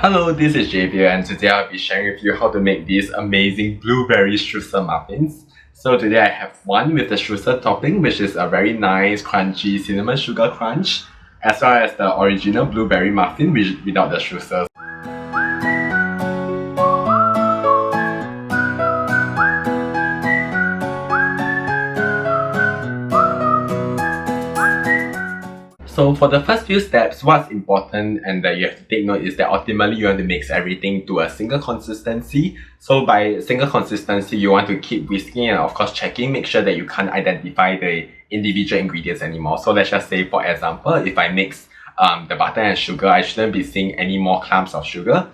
Hello, this is Javier and today I'll be sharing with you how to make these amazing Blueberry Streusel Muffins. So today I have one with the streusel topping, which is a very nice crunchy cinnamon sugar crunch, as well as the original blueberry muffin without the streusel. So for the first few steps, what's important and that you have to take note is that ultimately you want to mix everything to a single consistency. So by single consistency, you want to keep whisking and of course checking, make sure that you can't identify the individual ingredients anymore. So let's just say, for example, if I mix the butter and sugar, I shouldn't be seeing any more clumps of sugar.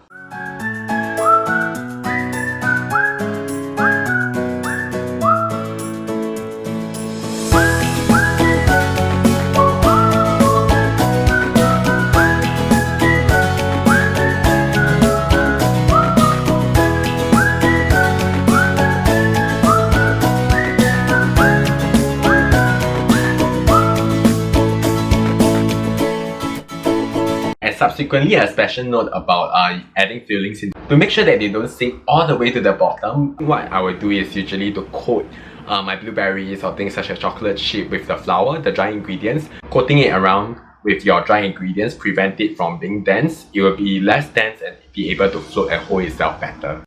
Subsequently, a special note about adding fillings in. To make sure that they don't sink all the way to the bottom, what I will do is usually to coat my blueberries or things such as chocolate chip with the flour, the dry ingredients. Coating it around with your dry ingredients prevent it from being dense. It will be less dense and be able to float and hold itself better.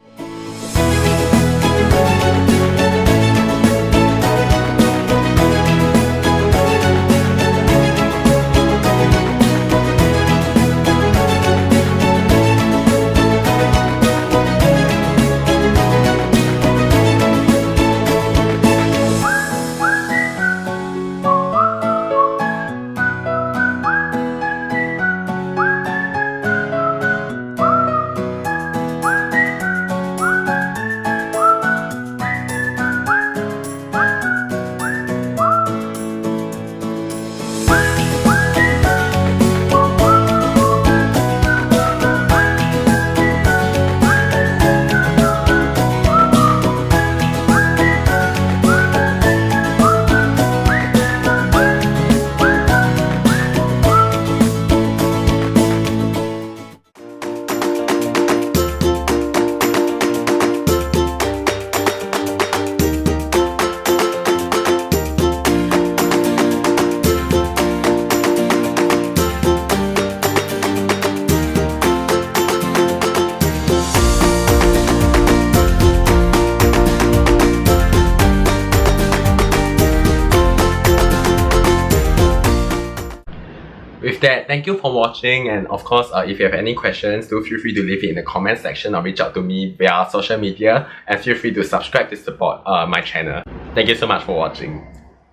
With that, thank you for watching, and of course, if you have any questions, do feel free to leave it in the comment section or reach out to me via social media, and feel free to subscribe to support my channel. Thank you so much for watching.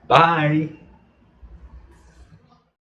Bye!